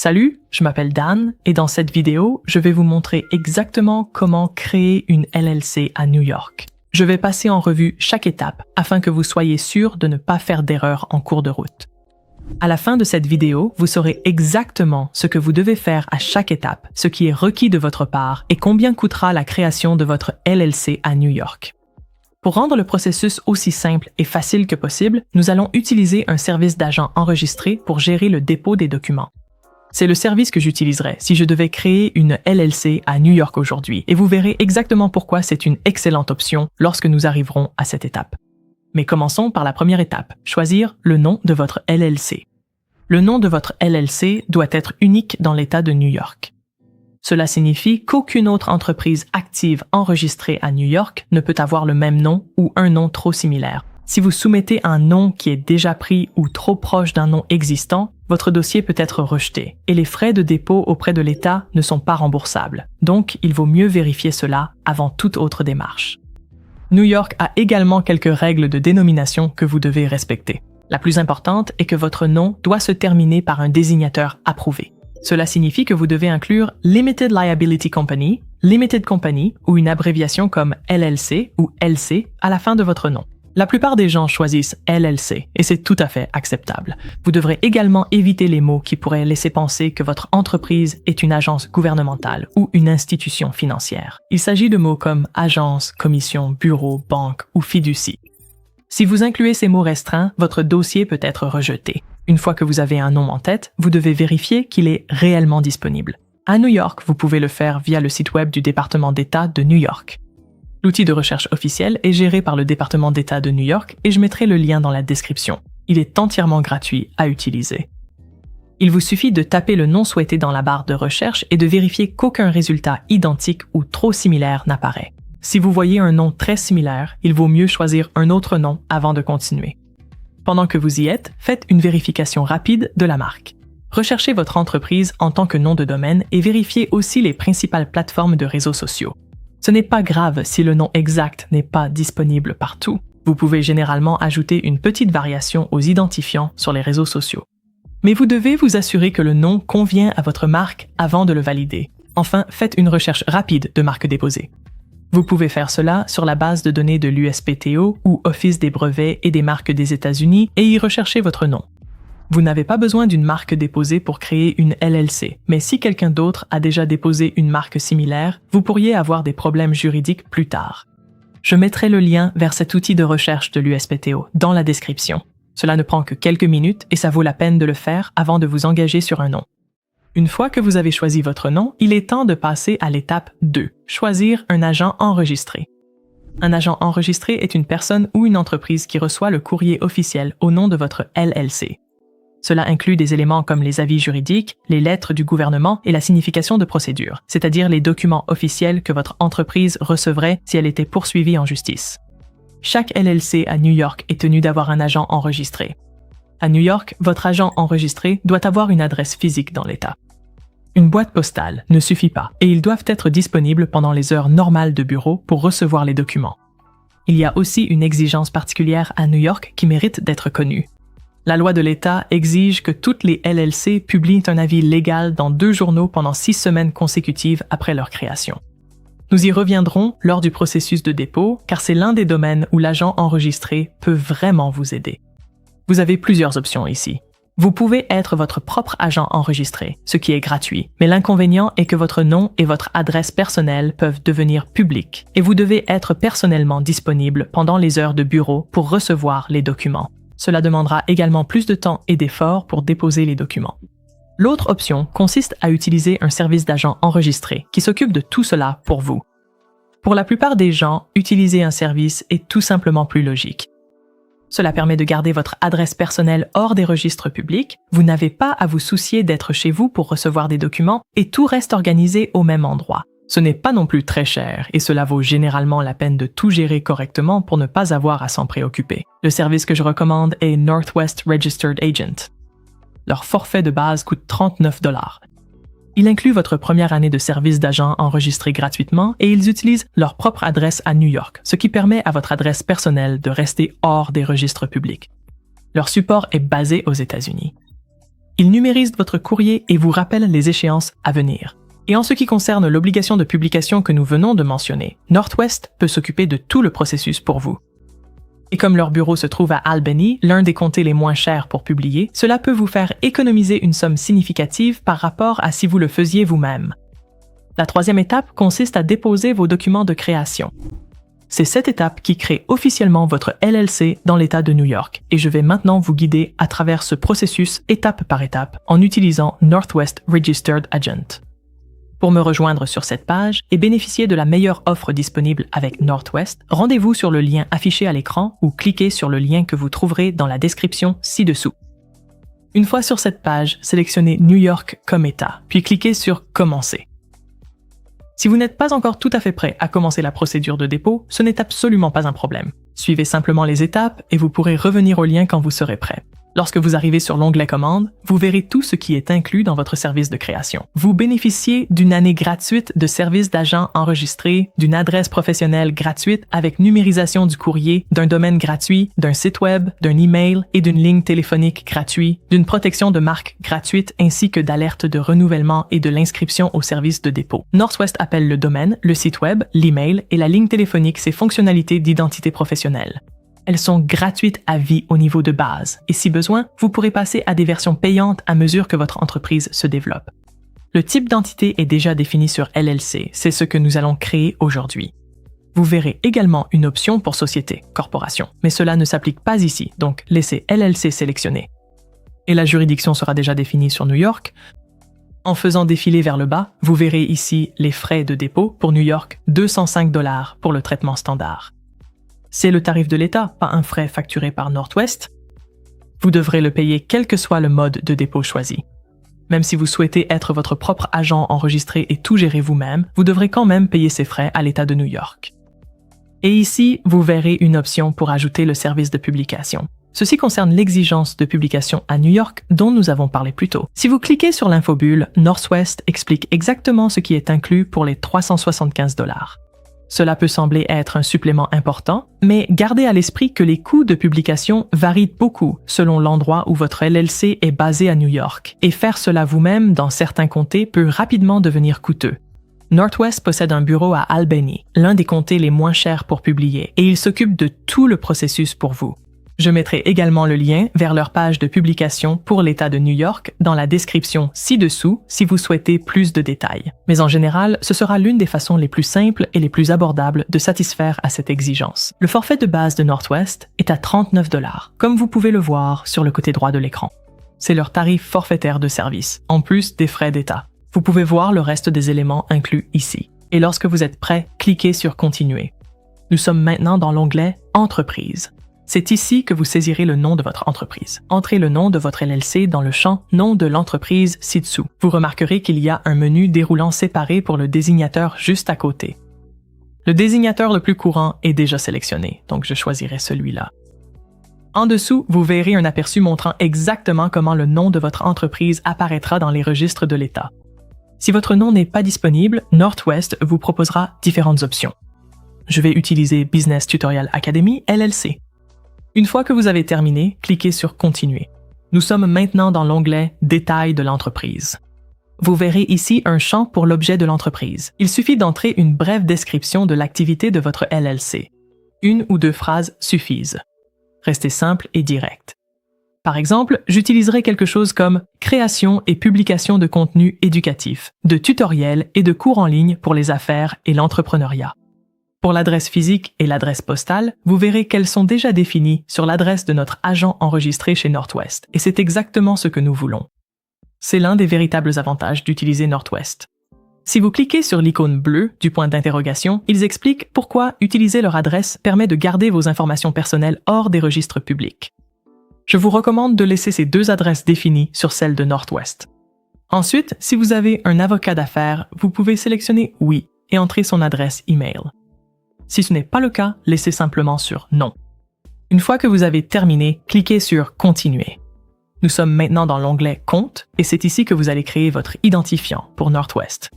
Salut, je m'appelle Dan et dans cette vidéo, je vais vous montrer exactement comment créer une LLC à New York. Je vais passer en revue chaque étape afin que vous soyez sûr de ne pas faire d'erreur en cours de route. À la fin de cette vidéo, vous saurez exactement ce que vous devez faire à chaque étape, ce qui est requis de votre part et combien coûtera la création de votre LLC à New York. Pour rendre le processus aussi simple et facile que possible, nous allons utiliser un service d'agent enregistré pour gérer le dépôt des documents. C'est le service que j'utiliserais si je devais créer une LLC à New York aujourd'hui, et vous verrez exactement pourquoi c'est une excellente option lorsque nous arriverons à cette étape. Mais commençons par la première étape, choisir le nom de votre LLC. Le nom de votre LLC doit être unique dans l'État de New York. Cela signifie qu'aucune autre entreprise active enregistrée à New York ne peut avoir le même nom ou un nom trop similaire. Si vous soumettez un nom qui est déjà pris ou trop proche d'un nom existant, votre dossier peut être rejeté et les frais de dépôt auprès de l'État ne sont pas remboursables. Donc, il vaut mieux vérifier cela avant toute autre démarche. New York a également quelques règles de dénomination que vous devez respecter. La plus importante est que votre nom doit se terminer par un désignateur approuvé. Cela signifie que vous devez inclure Limited Liability Company, Limited Company ou une abréviation comme LLC ou LC à la fin de votre nom. La plupart des gens choisissent LLC et c'est tout à fait acceptable. Vous devrez également éviter les mots qui pourraient laisser penser que votre entreprise est une agence gouvernementale ou une institution financière. Il s'agit de mots comme agence, commission, bureau, banque ou fiducie. Si vous incluez ces mots restreints, votre dossier peut être rejeté. Une fois que vous avez un nom en tête, vous devez vérifier qu'il est réellement disponible. À New York, vous pouvez le faire via le site web du département d'État de New York. L'outil de recherche officiel est géré par le département d'État de New York et je mettrai le lien dans la description. Il est entièrement gratuit à utiliser. Il vous suffit de taper le nom souhaité dans la barre de recherche et de vérifier qu'aucun résultat identique ou trop similaire n'apparaît. Si vous voyez un nom très similaire, il vaut mieux choisir un autre nom avant de continuer. Pendant que vous y êtes, faites une vérification rapide de la marque. Recherchez votre entreprise en tant que nom de domaine et vérifiez aussi les principales plateformes de réseaux sociaux. Ce n'est pas grave si le nom exact n'est pas disponible partout. Vous pouvez généralement ajouter une petite variation aux identifiants sur les réseaux sociaux. Mais vous devez vous assurer que le nom convient à votre marque avant de le valider. Enfin, faites une recherche rapide de marque déposée. Vous pouvez faire cela sur la base de données de l'USPTO ou Office des brevets et des marques des États-Unis et y rechercher votre nom. Vous n'avez pas besoin d'une marque déposée pour créer une LLC, mais si quelqu'un d'autre a déjà déposé une marque similaire, vous pourriez avoir des problèmes juridiques plus tard. Je mettrai le lien vers cet outil de recherche de l'USPTO dans la description. Cela ne prend que quelques minutes et ça vaut la peine de le faire avant de vous engager sur un nom. Une fois que vous avez choisi votre nom, il est temps de passer à l'étape 2, choisir un agent enregistré. Un agent enregistré est une personne ou une entreprise qui reçoit le courrier officiel au nom de votre LLC. Cela inclut des éléments comme les avis juridiques, les lettres du gouvernement et la signification de procédure, c'est-à-dire les documents officiels que votre entreprise recevrait si elle était poursuivie en justice. Chaque LLC à New York est tenu d'avoir un agent enregistré. À New York, votre agent enregistré doit avoir une adresse physique dans l'État. Une boîte postale ne suffit pas et ils doivent être disponibles pendant les heures normales de bureau pour recevoir les documents. Il y a aussi une exigence particulière à New York qui mérite d'être connue. La loi de l'État exige que toutes les LLC publient un avis légal dans 2 journaux pendant 6 semaines consécutives après leur création. Nous y reviendrons lors du processus de dépôt, car c'est l'un des domaines où l'agent enregistré peut vraiment vous aider. Vous avez plusieurs options ici. Vous pouvez être votre propre agent enregistré, ce qui est gratuit, mais l'inconvénient est que votre nom et votre adresse personnelle peuvent devenir publics, et vous devez être personnellement disponible pendant les heures de bureau pour recevoir les documents. Cela demandera également plus de temps et d'efforts pour déposer les documents. L'autre option consiste à utiliser un service d'agent enregistré qui s'occupe de tout cela pour vous. Pour la plupart des gens, utiliser un service est tout simplement plus logique. Cela permet de garder votre adresse personnelle hors des registres publics, vous n'avez pas à vous soucier d'être chez vous pour recevoir des documents et tout reste organisé au même endroit. Ce n'est pas non plus très cher et cela vaut généralement la peine de tout gérer correctement pour ne pas avoir à s'en préoccuper. Le service que je recommande est Northwest Registered Agent. Leur forfait de base coûte 39 $. Il inclut votre première année de service d'agent enregistré gratuitement et ils utilisent leur propre adresse à New York, ce qui permet à votre adresse personnelle de rester hors des registres publics. Leur support est basé aux États-Unis. Il numérise votre courrier et vous rappelle les échéances à venir. Et en ce qui concerne l'obligation de publication que nous venons de mentionner, Northwest peut s'occuper de tout le processus pour vous. Et comme leur bureau se trouve à Albany, l'un des comtés les moins chers pour publier, cela peut vous faire économiser une somme significative par rapport à si vous le faisiez vous-même. La troisième étape consiste à déposer vos documents de création. C'est cette étape qui crée officiellement votre LLC dans l'État de New York, et je vais maintenant vous guider à travers ce processus étape par étape en utilisant Northwest Registered Agent. Pour me rejoindre sur cette page et bénéficier de la meilleure offre disponible avec Northwest, rendez-vous sur le lien affiché à l'écran ou cliquez sur le lien que vous trouverez dans la description ci-dessous. Une fois sur cette page, sélectionnez New York comme État, puis cliquez sur « Commencer ». Si vous n'êtes pas encore tout à fait prêt à commencer la procédure de dépôt, ce n'est absolument pas un problème. Suivez simplement les étapes et vous pourrez revenir au lien quand vous serez prêt. Lorsque vous arrivez sur l'onglet Commandes, vous verrez tout ce qui est inclus dans votre service de création. Vous bénéficiez d'une année gratuite de services d'agent enregistré, d'une adresse professionnelle gratuite avec numérisation du courrier, d'un domaine gratuit, d'un site web, d'un email et d'une ligne téléphonique gratuite, d'une protection de marque gratuite ainsi que d'alertes de renouvellement et de l'inscription au service de dépôt. Northwest appelle le domaine, le site web, l'email et la ligne téléphonique ses fonctionnalités d'identité professionnelle. Elles sont gratuites à vie au niveau de base et si besoin, vous pourrez passer à des versions payantes à mesure que votre entreprise se développe. Le type d'entité est déjà défini sur LLC, c'est ce que nous allons créer aujourd'hui. Vous verrez également une option pour société, corporation, mais cela ne s'applique pas ici, donc laissez LLC sélectionné. Et la juridiction sera déjà définie sur New York. En faisant défiler vers le bas, vous verrez ici les frais de dépôt pour New York, 205 $ pour le traitement standard. C'est le tarif de l'État, pas un frais facturé par Northwest. Vous devrez le payer quel que soit le mode de dépôt choisi. Même si vous souhaitez être votre propre agent enregistré et tout gérer vous-même, vous devrez quand même payer ces frais à l'État de New York. Et ici, vous verrez une option pour ajouter le service de publication. Ceci concerne l'exigence de publication à New York dont nous avons parlé plus tôt. Si vous cliquez sur l'infobulle, Northwest explique exactement ce qui est inclus pour les 375 $. Cela peut sembler être un supplément important, mais gardez à l'esprit que les coûts de publication varient beaucoup selon l'endroit où votre LLC est basé à New York, et faire cela vous-même dans certains comtés peut rapidement devenir coûteux. Northwest possède un bureau à Albany, l'un des comtés les moins chers pour publier, et il s'occupe de tout le processus pour vous. Je mettrai également le lien vers leur page de publication pour l'État de New York dans la description ci-dessous si vous souhaitez plus de détails. Mais en général, ce sera l'une des façons les plus simples et les plus abordables de satisfaire à cette exigence. Le forfait de base de Northwest est à 39 $, comme vous pouvez le voir sur le côté droit de l'écran. C'est leur tarif forfaitaire de service, en plus des frais d'État. Vous pouvez voir le reste des éléments inclus ici. Et lorsque vous êtes prêt, cliquez sur Continuer. Nous sommes maintenant dans l'onglet Entreprise. C'est ici que vous saisirez le nom de votre entreprise. Entrez le nom de votre LLC dans le champ « Nom de l'entreprise » ci-dessous. Vous remarquerez qu'il y a un menu déroulant séparé pour le désignateur juste à côté. Le désignateur le plus courant est déjà sélectionné, donc je choisirai celui-là. En dessous, vous verrez un aperçu montrant exactement comment le nom de votre entreprise apparaîtra dans les registres de l'État. Si votre nom n'est pas disponible, Northwest vous proposera différentes options. Je vais utiliser Business Tutorial Academy LLC. Une fois que vous avez terminé, cliquez sur Continuer. Nous sommes maintenant dans l'onglet Détails de l'entreprise. Vous verrez ici un champ pour l'objet de l'entreprise. Il suffit d'entrer une brève description de l'activité de votre LLC. Une ou deux phrases suffisent. Restez simple et direct. Par exemple, j'utiliserai quelque chose comme création et publication de contenu éducatif, de tutoriels et de cours en ligne pour les affaires et l'entrepreneuriat. Pour l'adresse physique et l'adresse postale, vous verrez qu'elles sont déjà définies sur l'adresse de notre agent enregistré chez Northwest, et c'est exactement ce que nous voulons. C'est l'un des véritables avantages d'utiliser Northwest. Si vous cliquez sur l'icône bleue du point d'interrogation, ils expliquent pourquoi utiliser leur adresse permet de garder vos informations personnelles hors des registres publics. Je vous recommande de laisser ces deux adresses définies sur celle de Northwest. Ensuite, si vous avez un avocat d'affaires, vous pouvez sélectionner « Oui » et entrer son adresse email. Si ce n'est pas le cas, laissez simplement sur « Non ». Une fois que vous avez terminé, cliquez sur « Continuer ». Nous sommes maintenant dans l'onglet « Compte » et c'est ici que vous allez créer votre identifiant pour Northwest.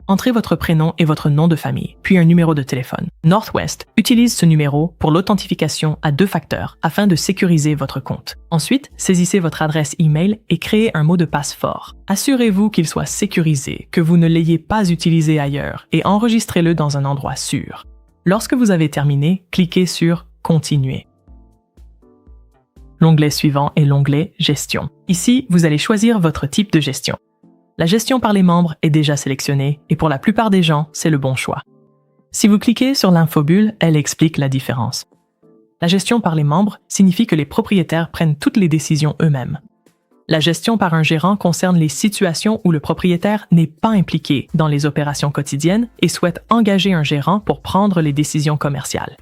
Entrez votre prénom et votre nom de famille, puis un numéro de téléphone. Northwest utilise ce numéro pour l'authentification à 2 facteurs afin de sécuriser votre compte. Ensuite, saisissez votre adresse email et créez un mot de passe fort. Assurez-vous qu'il soit sécurisé, que vous ne l'ayez pas utilisé ailleurs et enregistrez-le dans un endroit sûr. Lorsque vous avez terminé, cliquez sur « Continuer ». L'onglet suivant est l'onglet « Gestion ». Ici, vous allez choisir votre type de gestion. La gestion par les membres est déjà sélectionnée et pour la plupart des gens, c'est le bon choix. Si vous cliquez sur l'infobulle, elle explique la différence. La gestion par les membres signifie que les propriétaires prennent toutes les décisions eux-mêmes. La gestion par un gérant concerne les situations où le propriétaire n'est pas impliqué dans les opérations quotidiennes et souhaite engager un gérant pour prendre les décisions commerciales.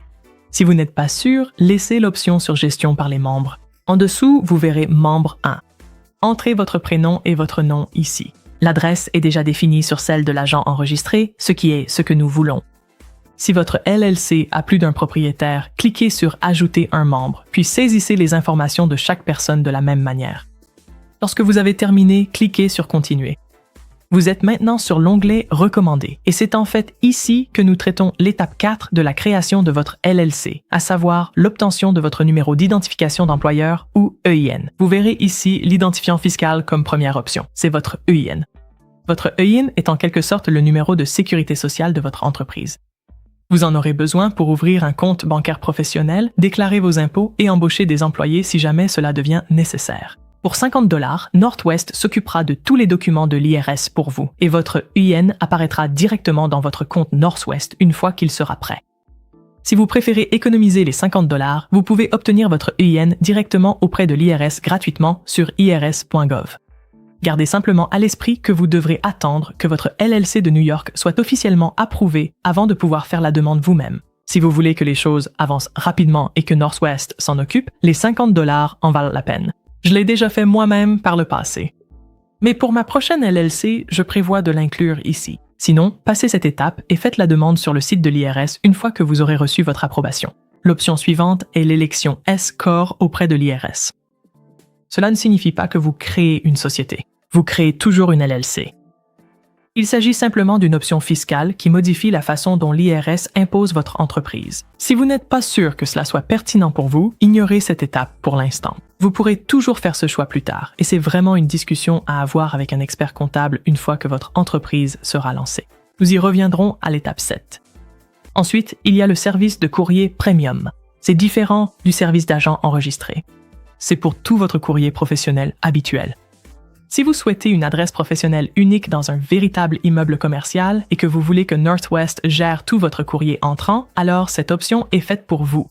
Si vous n'êtes pas sûr, laissez l'option sur gestion par les membres. En dessous, vous verrez Membre 1. Entrez votre prénom et votre nom ici. L'adresse est déjà définie sur celle de l'agent enregistré, ce qui est ce que nous voulons. Si votre LLC a plus d'un propriétaire, cliquez sur « Ajouter un membre », puis saisissez les informations de chaque personne de la même manière. Lorsque vous avez terminé, cliquez sur « Continuer ». Vous êtes maintenant sur l'onglet « Recommander » et c'est en fait ici que nous traitons l'étape 4 de la création de votre LLC, à savoir l'obtention de votre numéro d'identification d'employeur ou EIN. Vous verrez ici l'identifiant fiscal comme première option, c'est votre EIN. Votre EIN est en quelque sorte le numéro de sécurité sociale de votre entreprise. Vous en aurez besoin pour ouvrir un compte bancaire professionnel, déclarer vos impôts et embaucher des employés si jamais cela devient nécessaire. Pour 50 $, Northwest s'occupera de tous les documents de l'IRS pour vous et votre EIN apparaîtra directement dans votre compte Northwest une fois qu'il sera prêt. Si vous préférez économiser les 50 $, vous pouvez obtenir votre EIN directement auprès de l'IRS gratuitement sur irs.gov. Gardez simplement à l'esprit que vous devrez attendre que votre LLC de New York soit officiellement approuvé avant de pouvoir faire la demande vous-même. Si vous voulez que les choses avancent rapidement et que Northwest s'en occupe, les 50 $ en valent la peine. Je l'ai déjà fait moi-même par le passé. Mais pour ma prochaine LLC, je prévois de l'inclure ici. Sinon, passez cette étape et faites la demande sur le site de l'IRS une fois que vous aurez reçu votre approbation. L'option suivante est l'élection S-Corp auprès de l'IRS. Cela ne signifie pas que vous créez une société. Vous créez toujours une LLC. Il s'agit simplement d'une option fiscale qui modifie la façon dont l'IRS impose votre entreprise. Si vous n'êtes pas sûr que cela soit pertinent pour vous, ignorez cette étape pour l'instant. Vous pourrez toujours faire ce choix plus tard, et c'est vraiment une discussion à avoir avec un expert comptable une fois que votre entreprise sera lancée. Nous y reviendrons à l'étape 7. Ensuite, il y a le service de courrier Premium. C'est différent du service d'agent enregistré. C'est pour tout votre courrier professionnel habituel. Si vous souhaitez une adresse professionnelle unique dans un véritable immeuble commercial et que vous voulez que Northwest gère tout votre courrier entrant, alors cette option est faite pour vous.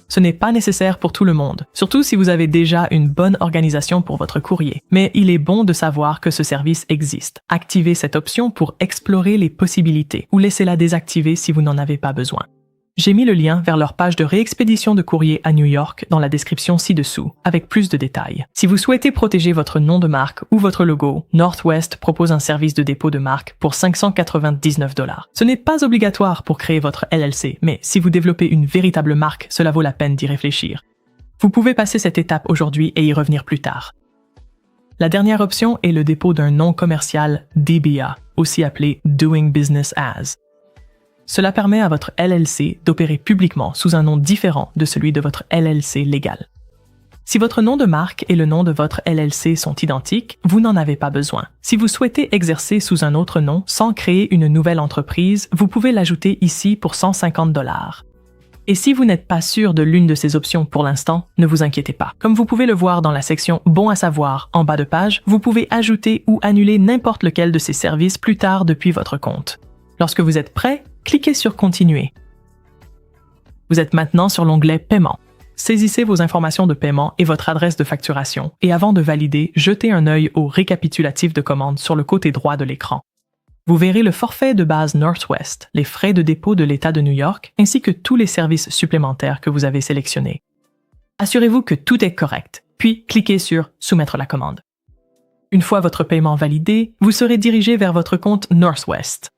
Ce n'est pas nécessaire pour tout le monde, surtout si vous avez déjà une bonne organisation pour votre courrier. Mais il est bon de savoir que ce service existe. Activez cette option pour explorer les possibilités ou laissez-la désactiver si vous n'en avez pas besoin. J'ai mis le lien vers leur page de réexpédition de courrier à New York dans la description ci-dessous, avec plus de détails. Si vous souhaitez protéger votre nom de marque ou votre logo, Northwest propose un service de dépôt de marque pour 599 $. Ce n'est pas obligatoire pour créer votre LLC, mais si vous développez une véritable marque, cela vaut la peine d'y réfléchir. Vous pouvez passer cette étape aujourd'hui et y revenir plus tard. La dernière option est le dépôt d'un nom commercial DBA, aussi appelé Doing Business As. Cela permet à votre LLC d'opérer publiquement sous un nom différent de celui de votre LLC légal. Si votre nom de marque et le nom de votre LLC sont identiques, vous n'en avez pas besoin. Si vous souhaitez exercer sous un autre nom sans créer une nouvelle entreprise, vous pouvez l'ajouter ici pour 150 $. Et si vous n'êtes pas sûr de l'une de ces options pour l'instant, ne vous inquiétez pas. Comme vous pouvez le voir dans la section « Bon à savoir » en bas de page, vous pouvez ajouter ou annuler n'importe lequel de ces services plus tard depuis votre compte. Lorsque vous êtes prêt, cliquez sur « Continuer ». Vous êtes maintenant sur l'onglet « Paiement ». Saisissez vos informations de paiement et votre adresse de facturation, et avant de valider, jetez un œil au récapitulatif de commande sur le côté droit de l'écran. Vous verrez le forfait de base Northwest, les frais de dépôt de l'État de New York, ainsi que tous les services supplémentaires que vous avez sélectionnés. Assurez-vous que tout est correct, puis cliquez sur « Soumettre la commande ». Une fois votre paiement validé, vous serez dirigé vers votre compte Northwest.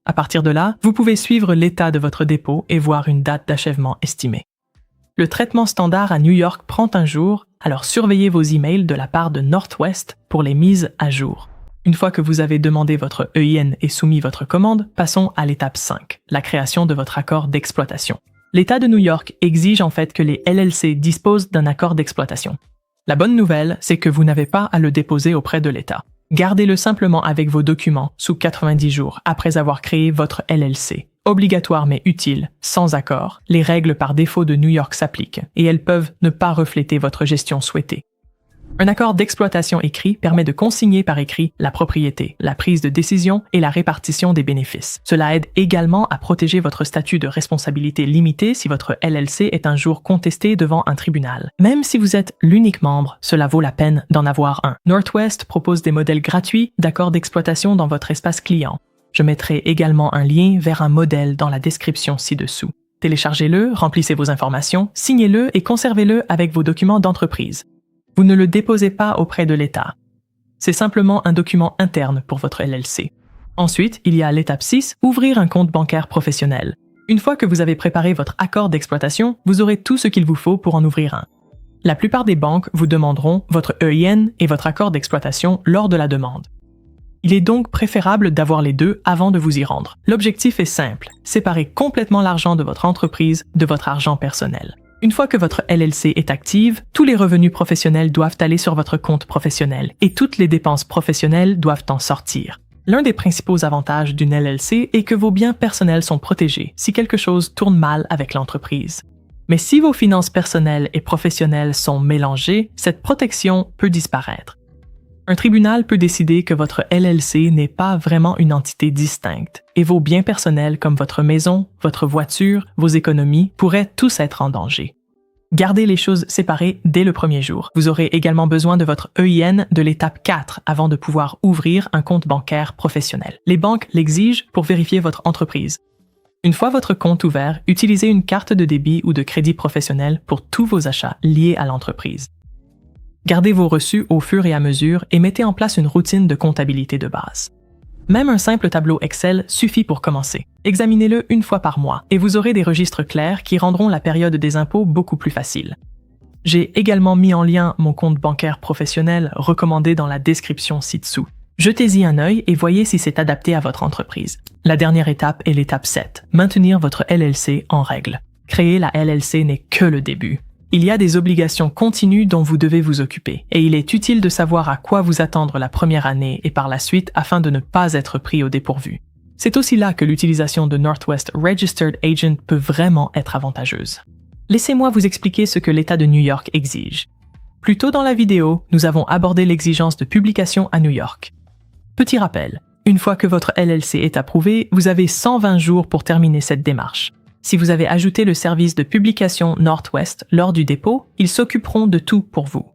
À partir de là, vous pouvez suivre l'état de votre dépôt et voir une date d'achèvement estimée. Le traitement standard à New York prend un jour, alors surveillez vos emails de la part de Northwest pour les mises à jour. Une fois que vous avez demandé votre EIN et soumis votre commande, passons à l'étape 5, la création de votre accord d'exploitation. L'État de New York exige en fait que les LLC disposent d'un accord d'exploitation. La bonne nouvelle, c'est que vous n'avez pas à le déposer auprès de l'État. Gardez-le simplement avec vos documents sous 90 jours après avoir créé votre LLC. Obligatoire mais utile, sans accord, les règles par défaut de New York s'appliquent et elles peuvent ne pas refléter votre gestion souhaitée. Un accord d'exploitation écrit permet de consigner par écrit la propriété, la prise de décision et la répartition des bénéfices. Cela aide également à protéger votre statut de responsabilité limitée si votre LLC est un jour contesté devant un tribunal. Même si vous êtes l'unique membre, cela vaut la peine d'en avoir un. Northwest propose des modèles gratuits d'accords d'exploitation dans votre espace client. Je mettrai également un lien vers un modèle dans la description ci-dessous. Téléchargez-le, remplissez vos informations, signez-le et conservez-le avec vos documents d'entreprise. Vous ne le déposez pas auprès de l'État. C'est simplement un document interne pour votre LLC. Ensuite, il y a l'étape 6, ouvrir un compte bancaire professionnel. Une fois que vous avez préparé votre accord d'exploitation, vous aurez tout ce qu'il vous faut pour en ouvrir un. La plupart des banques vous demanderont votre EIN et votre accord d'exploitation lors de la demande. Il est donc préférable d'avoir les deux avant de vous y rendre. L'objectif est simple, séparer complètement l'argent de votre entreprise de votre argent personnel. Une fois que votre LLC est active, tous les revenus professionnels doivent aller sur votre compte professionnel et toutes les dépenses professionnelles doivent en sortir. L'un des principaux avantages d'une LLC est que vos biens personnels sont protégés si quelque chose tourne mal avec l'entreprise. Mais si vos finances personnelles et professionnelles sont mélangées, cette protection peut disparaître. Un tribunal peut décider que votre LLC n'est pas vraiment une entité distincte et vos biens personnels comme votre maison, votre voiture, vos économies pourraient tous être en danger. Gardez les choses séparées dès le premier jour. Vous aurez également besoin de votre EIN de l'étape 4 avant de pouvoir ouvrir un compte bancaire professionnel. Les banques l'exigent pour vérifier votre entreprise. Une fois votre compte ouvert, utilisez une carte de débit ou de crédit professionnel pour tous vos achats liés à l'entreprise. Gardez vos reçus au fur et à mesure et mettez en place une routine de comptabilité de base. Même un simple tableau Excel suffit pour commencer. Examinez-le une fois par mois et vous aurez des registres clairs qui rendront la période des impôts beaucoup plus facile. J'ai également mis en lien mon compte bancaire professionnel recommandé dans la description ci-dessous. Jetez-y un œil et voyez si c'est adapté à votre entreprise. La dernière étape est l'étape 7, maintenir votre LLC en règle. Créer la LLC n'est que le début. Il y a des obligations continues dont vous devez vous occuper, et il est utile de savoir à quoi vous attendre la première année et par la suite afin de ne pas être pris au dépourvu. C'est aussi là que l'utilisation de Northwest Registered Agent peut vraiment être avantageuse. Laissez-moi vous expliquer ce que l'État de New York exige. Plus tôt dans la vidéo, nous avons abordé l'exigence de publication à New York. Petit rappel, une fois que votre LLC est approuvé, vous avez 120 jours pour terminer cette démarche. Si vous avez ajouté le service de publication Northwest lors du dépôt, ils s'occuperont de tout pour vous.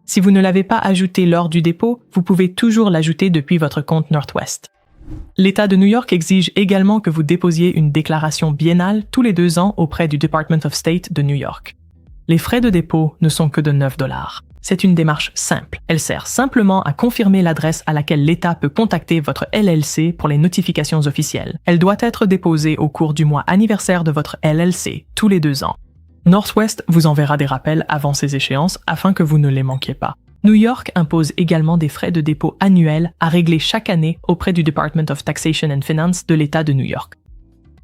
Si vous ne l'avez pas ajouté lors du dépôt, vous pouvez toujours l'ajouter depuis votre compte Northwest. L'État de New York exige également que vous déposiez une déclaration biennale tous les 2 ans auprès du Department of State de New York. Les frais de dépôt ne sont que de 9 $. C'est une démarche simple. Elle sert simplement à confirmer l'adresse à laquelle l'État peut contacter votre LLC pour les notifications officielles. Elle doit être déposée au cours du mois anniversaire de votre LLC, tous les 2 ans. Northwest vous enverra des rappels avant ces échéances afin que vous ne les manquiez pas. New York impose également des frais de dépôt annuels à régler chaque année auprès du Department of Taxation and Finance de l'État de New York.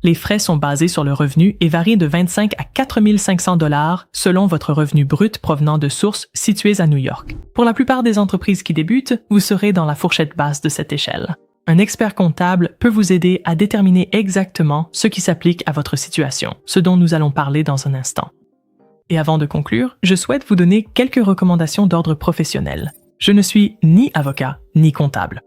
Les frais sont basés sur le revenu et varient de 25 à 4 500 $ selon votre revenu brut provenant de sources situées à New York. Pour la plupart des entreprises qui débutent, vous serez dans la fourchette basse de cette échelle. Un expert comptable peut vous aider à déterminer exactement ce qui s'applique à votre situation, ce dont nous allons parler dans un instant. Et avant de conclure, je souhaite vous donner quelques recommandations d'ordre professionnel. Je ne suis ni avocat ni comptable.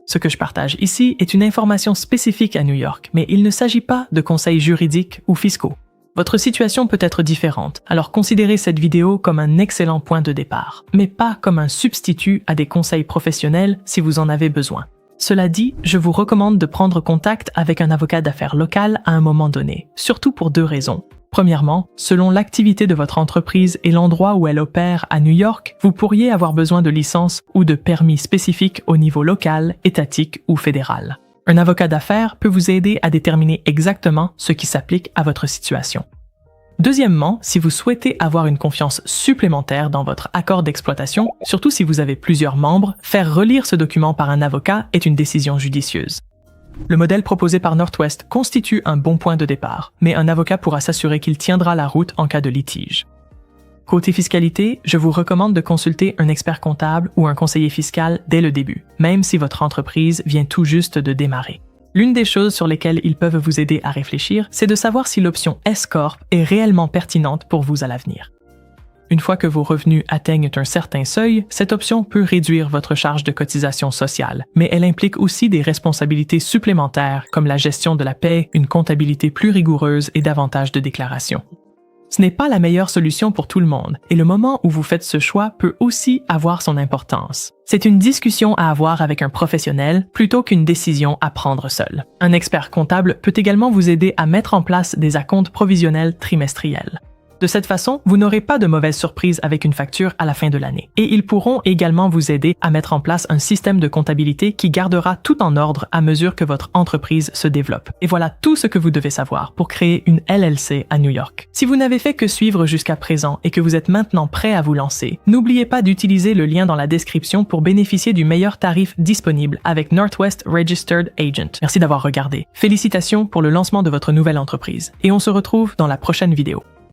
Ce que je partage ici est une information spécifique à New York, mais il ne s'agit pas de conseils juridiques ou fiscaux. Votre situation peut être différente, alors considérez cette vidéo comme un excellent point de départ, mais pas comme un substitut à des conseils professionnels si vous en avez besoin. Cela dit, je vous recommande de prendre contact avec un avocat d'affaires local à un moment donné, surtout pour 2 raisons. Premièrement, selon l'activité de votre entreprise et l'endroit où elle opère à New York, vous pourriez avoir besoin de licences ou de permis spécifiques au niveau local, étatique ou fédéral. Un avocat d'affaires peut vous aider à déterminer exactement ce qui s'applique à votre situation. Deuxièmement, si vous souhaitez avoir une confiance supplémentaire dans votre accord d'exploitation, surtout si vous avez plusieurs membres, faire relire ce document par un avocat est une décision judicieuse. Le modèle proposé par Northwest constitue un bon point de départ, mais un avocat pourra s'assurer qu'il tiendra la route en cas de litige. Côté fiscalité, je vous recommande de consulter un expert comptable ou un conseiller fiscal dès le début, même si votre entreprise vient tout juste de démarrer. L'une des choses sur lesquelles ils peuvent vous aider à réfléchir, c'est de savoir si l'option S-Corp est réellement pertinente pour vous à l'avenir. Une fois que vos revenus atteignent un certain seuil, cette option peut réduire votre charge de cotisation sociale, mais elle implique aussi des responsabilités supplémentaires comme la gestion de la paie, une comptabilité plus rigoureuse et davantage de déclarations. Ce n'est pas la meilleure solution pour tout le monde, et le moment où vous faites ce choix peut aussi avoir son importance. C'est une discussion à avoir avec un professionnel plutôt qu'une décision à prendre seul. Un expert comptable peut également vous aider à mettre en place des acomptes provisionnels trimestriels. De cette façon, vous n'aurez pas de mauvaise surprise avec une facture à la fin de l'année. Et ils pourront également vous aider à mettre en place un système de comptabilité qui gardera tout en ordre à mesure que votre entreprise se développe. Et voilà tout ce que vous devez savoir pour créer une LLC à New York. Si vous n'avez fait que suivre jusqu'à présent et que vous êtes maintenant prêt à vous lancer, n'oubliez pas d'utiliser le lien dans la description pour bénéficier du meilleur tarif disponible avec Northwest Registered Agent. Merci d'avoir regardé. Félicitations pour le lancement de votre nouvelle entreprise. Et on se retrouve dans la prochaine vidéo.